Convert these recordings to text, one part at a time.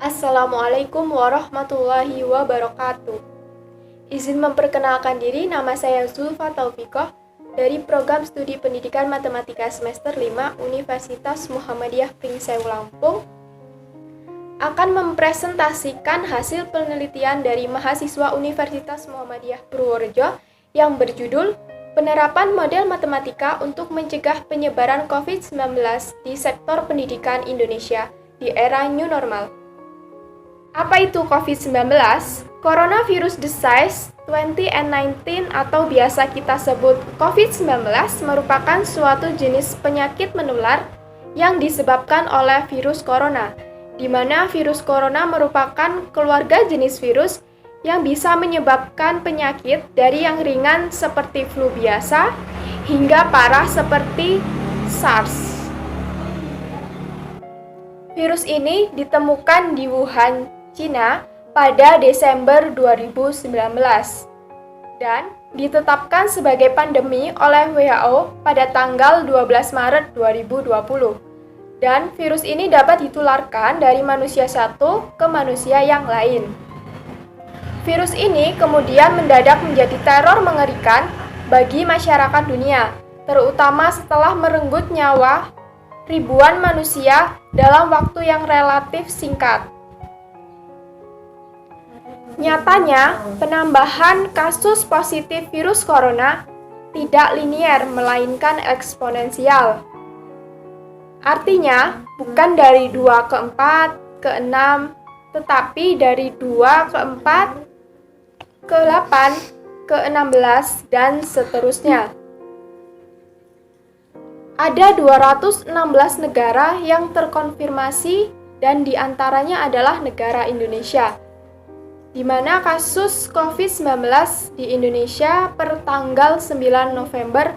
Assalamualaikum warahmatullahi wabarakatuh. Izin memperkenalkan diri, nama saya Zulfa Taufiqah dari Program Studi Pendidikan Matematika Semester 5 Universitas Muhammadiyah Pringseu Lampung akan mempresentasikan hasil penelitian dari mahasiswa Universitas Muhammadiyah Purworejo yang berjudul Penerapan Model Matematika untuk Mencegah Penyebaran COVID-19 di Sektor Pendidikan Indonesia di Era New Normal. Apa itu COVID-19? Coronavirus Disease 2019 atau biasa kita sebut COVID-19 merupakan suatu jenis penyakit menular yang disebabkan oleh virus corona, di mana virus corona merupakan keluarga jenis virus yang bisa menyebabkan penyakit dari yang ringan seperti flu biasa hingga parah seperti SARS. Virus ini ditemukan di Wuhan, Cina pada Desember 2019 dan ditetapkan sebagai pandemi oleh WHO pada tanggal 12 Maret 2020. Dan virus ini dapat ditularkan dari manusia satu ke manusia yang lain. Virus ini kemudian mendadak menjadi teror mengerikan bagi masyarakat dunia, terutama setelah merenggut nyawa ribuan manusia dalam waktu yang relatif singkat. Nyatanya, penambahan kasus positif virus corona tidak linier melainkan eksponensial. Artinya, bukan dari 2 ke 4 ke 6, tetapi dari 2 ke 4 ke 8 ke 16 dan seterusnya. Ada 216 negara yang terkonfirmasi dan diantaranya adalah negara Indonesia, di mana kasus COVID-19 di Indonesia per tanggal 9 November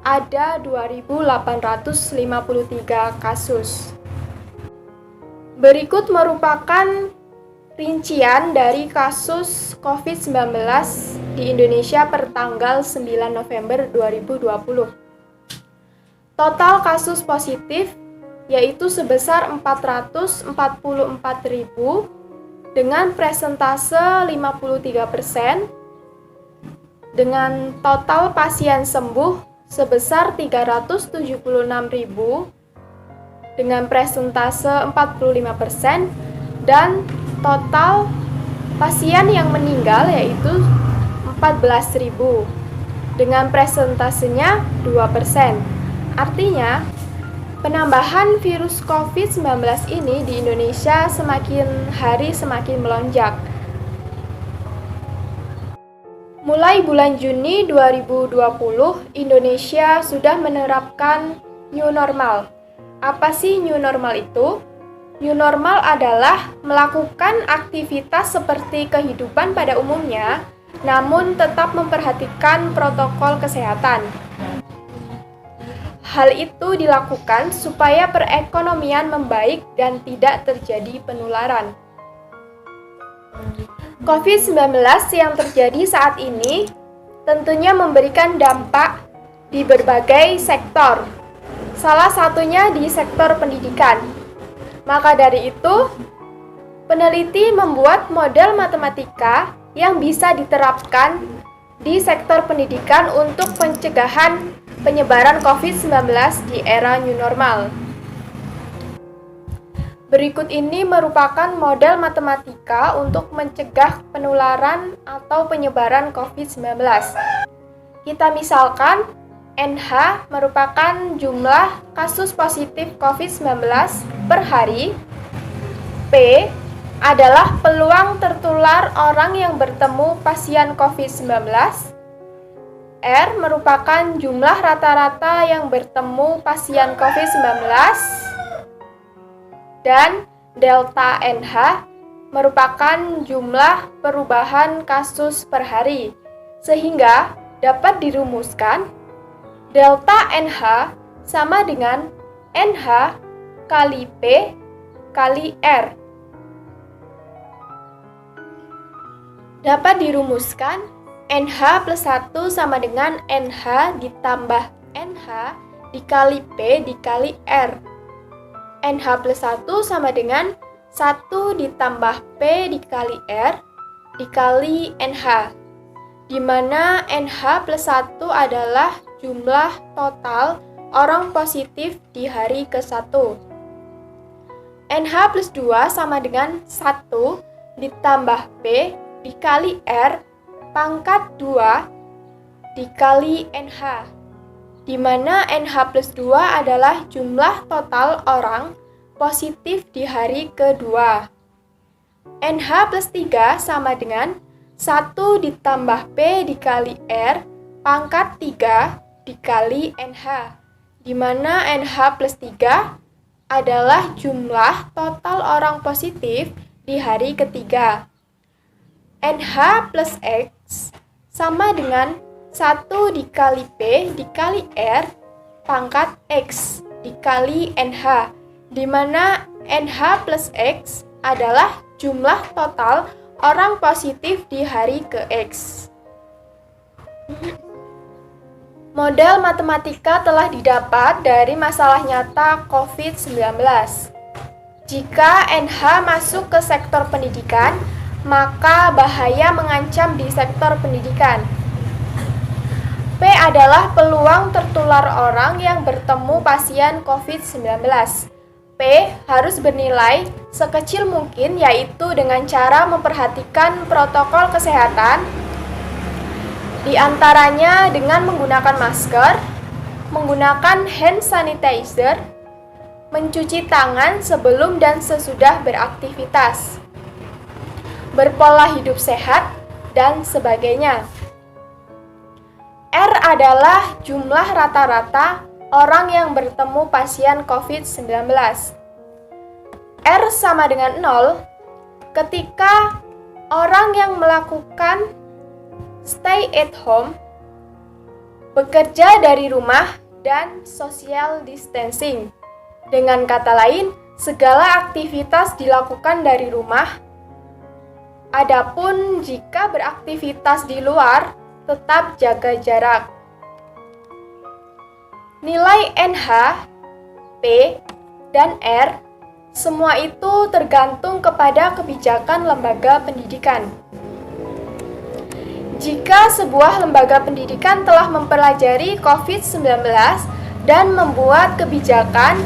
ada 2.853 kasus. Berikut merupakan rincian dari kasus COVID-19 di Indonesia per tanggal 9 November 2020. Total kasus positif yaitu sebesar 444.000 dengan presentase 53%, dengan total pasien sembuh sebesar 376.000 dengan presentase 45%, dan total pasien yang meninggal yaitu 14.000 dengan presentasenya 2%. Artinya, penambahan virus COVID-19 ini di Indonesia semakin hari semakin melonjak. Mulai bulan Juni 2020, Indonesia sudah menerapkan new normal. Apa sih new normal itu? New normal adalah melakukan aktivitas seperti kehidupan pada umumnya, namun tetap memperhatikan protokol kesehatan. Hal itu dilakukan supaya perekonomian membaik dan tidak terjadi penularan. COVID-19 yang terjadi saat ini tentunya memberikan dampak di berbagai sektor, salah satunya di sektor pendidikan. Maka dari itu, peneliti membuat model matematika yang bisa diterapkan di sektor pendidikan untuk pencegahan penyebaran COVID-19 di era new normal. Berikut ini merupakan model matematika untuk mencegah penularan atau penyebaran COVID-19. Kita misalkan, NH merupakan jumlah kasus positif COVID-19 per hari, P adalah peluang tertular orang yang bertemu pasien COVID-19, R merupakan jumlah rata-rata yang bertemu pasien COVID-19, dan delta NH merupakan jumlah perubahan kasus per hari. Sehingga dapat dirumuskan delta NH sama dengan NH kali P kali R. Dapat dirumuskan NH plus 1 sama dengan NH ditambah NH dikali P dikali R. NH plus 1 sama dengan 1 ditambah P dikali R dikali NH, di mana NH plus 1 adalah jumlah total orang positif di hari ke-1. NH plus 2 sama dengan 1 ditambah P dikali R pangkat 2 dikali NH, di mana NH plus 2 adalah jumlah total orang positif di hari kedua. NH plus 3 sama dengan 1 ditambah P dikali R pangkat 3 dikali NH, di mana NH plus 3 adalah jumlah total orang positif di hari ketiga. NH plus X sama dengan 1 dikali P dikali R pangkat X dikali NH, di mana NH plus X adalah jumlah total orang positif di hari ke-X. Model matematika telah didapat dari masalah nyata COVID-19. Jika NH masuk ke sektor pendidikan, maka bahaya mengancam di sektor pendidikan. P adalah peluang tertular orang yang bertemu pasien COVID-19. P harus bernilai sekecil mungkin, yaitu dengan cara memperhatikan protokol kesehatan, di antaranya dengan menggunakan masker, menggunakan hand sanitizer, mencuci tangan sebelum dan sesudah beraktivitas, berpola hidup sehat, dan sebagainya. R adalah jumlah rata-rata orang yang bertemu pasien COVID-19. R sama dengan 0 ketika orang yang melakukan stay at home, bekerja dari rumah, dan social distancing. Dengan kata lain, segala aktivitas dilakukan dari rumah. Adapun jika beraktivitas di luar, tetap jaga jarak. Nilai NH, P, dan R, semua itu tergantung kepada kebijakan lembaga pendidikan. Jika sebuah lembaga pendidikan telah mempelajari COVID-19 dan membuat kebijakan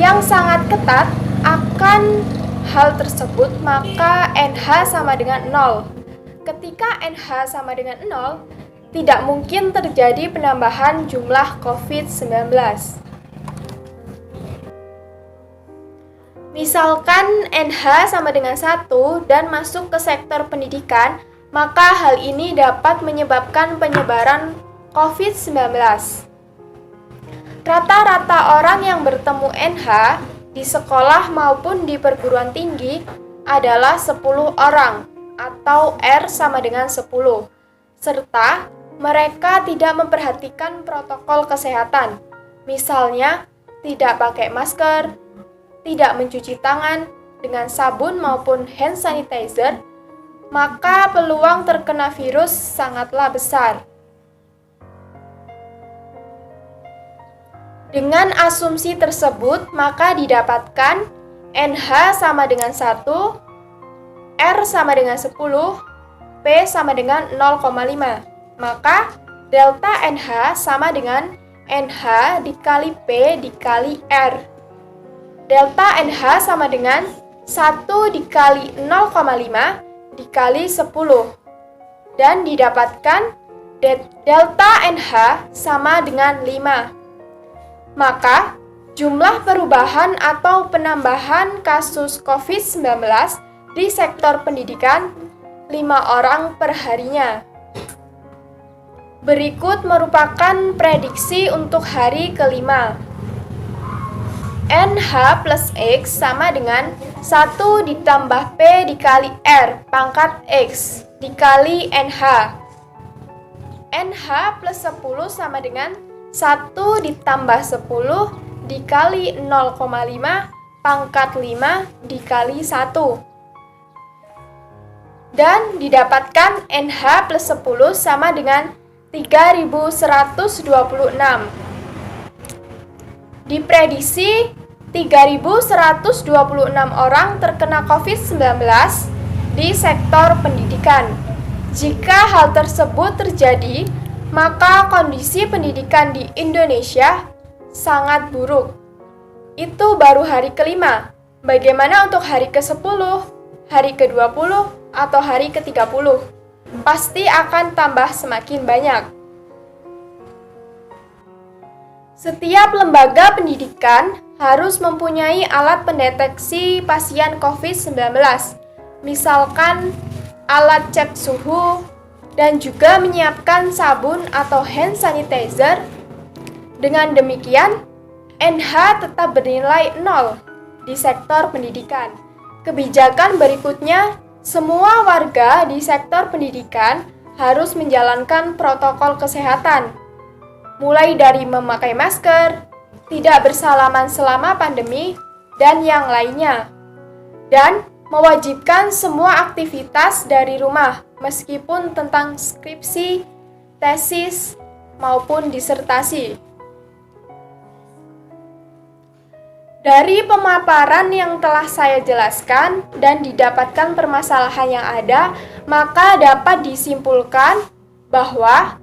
yang sangat ketat akan hal tersebut, maka NH sama dengan 0. Ketika NH sama dengan 0, tidak mungkin terjadi penambahan jumlah COVID-19. Misalkan NH sama dengan 1 dan masuk ke sektor pendidikan, maka hal ini dapat menyebabkan penyebaran COVID-19. Rata-rata orang yang bertemu NH di sekolah maupun di perguruan tinggi adalah 10 orang atau R sama dengan 10, serta mereka tidak memperhatikan protokol kesehatan, misalnya tidak pakai masker, tidak mencuci tangan dengan sabun maupun hand sanitizer, maka peluang terkena virus sangatlah besar. Dengan asumsi tersebut, maka didapatkan NH sama dengan 1, R sama dengan 10, P sama dengan 0,5. Maka delta NH sama dengan NH dikali P dikali R. Delta NH sama dengan 1 dikali 0,5 dikali 10. Dan didapatkan delta NH sama dengan 5. Maka jumlah perubahan atau penambahan kasus COVID-19 di sektor pendidikan 5 orang per harinya. Berikut merupakan prediksi untuk hari kelima. NH plus X sama dengan 1 ditambah P dikali R pangkat X dikali NH. NH plus 10 sama dengan 1 ditambah 10 dikali 0,5 pangkat 5 dikali 1. Dan didapatkan NH plus 10 sama dengan 3126. Diprediksi 3.126 orang terkena COVID-19 di sektor pendidikan. Jika hal tersebut terjadi, maka kondisi pendidikan di Indonesia sangat buruk. Itu baru hari ke-5. Bagaimana untuk hari ke-10, hari ke-20, atau hari ke-30? Pasti akan tambah semakin banyak. Setiap lembaga pendidikan harus mempunyai alat pendeteksi pasien COVID-19, misalkan alat cek suhu, dan juga menyiapkan sabun atau hand sanitizer. Dengan demikian, NH tetap bernilai 0 di sektor pendidikan. Kebijakan berikutnya, semua warga di sektor pendidikan harus menjalankan protokol kesehatan, mulai dari memakai masker, tidak bersalaman selama pandemi, dan yang lainnya. Dan mewajibkan semua aktivitas dari rumah, meskipun tentang skripsi, tesis, maupun disertasi. Dari pemaparan yang telah saya jelaskan dan didapatkan permasalahan yang ada, maka dapat disimpulkan bahwa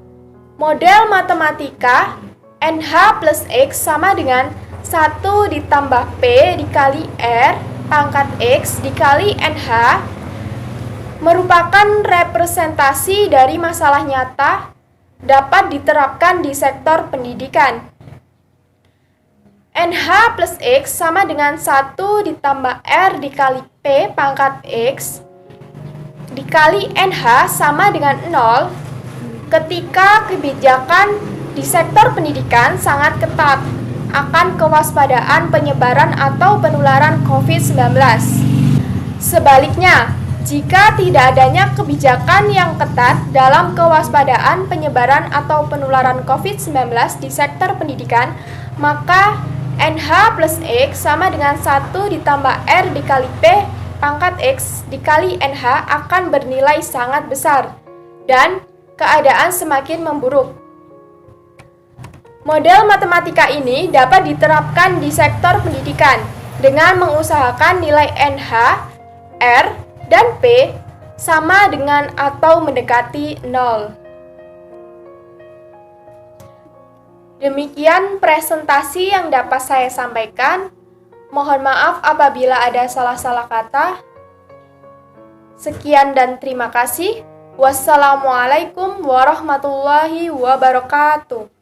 model matematika NH plus X sama dengan 1 ditambah P dikali R pangkat X dikali NH merupakan representasi dari masalah nyata dapat diterapkan di sektor pendidikan. NH plus X sama dengan 1 ditambah R dikali P pangkat X dikali NH sama dengan 0 ketika kebijakan di sektor pendidikan sangat ketat akan kewaspadaan penyebaran atau penularan COVID-19. Sebaliknya, jika tidak adanya kebijakan yang ketat dalam kewaspadaan penyebaran atau penularan COVID-19 di sektor pendidikan, maka NH plus X sama dengan 1 ditambah R dikali P pangkat X dikali NH akan bernilai sangat besar dan keadaan semakin memburuk. Model matematika ini dapat diterapkan di sektor pendidikan dengan mengusahakan nilai NH, R, dan P sama dengan atau mendekati 0. Demikian presentasi yang dapat saya sampaikan. Mohon maaf apabila ada salah-salah kata. Sekian dan terima kasih. Wassalamualaikum warahmatullahi wabarakatuh.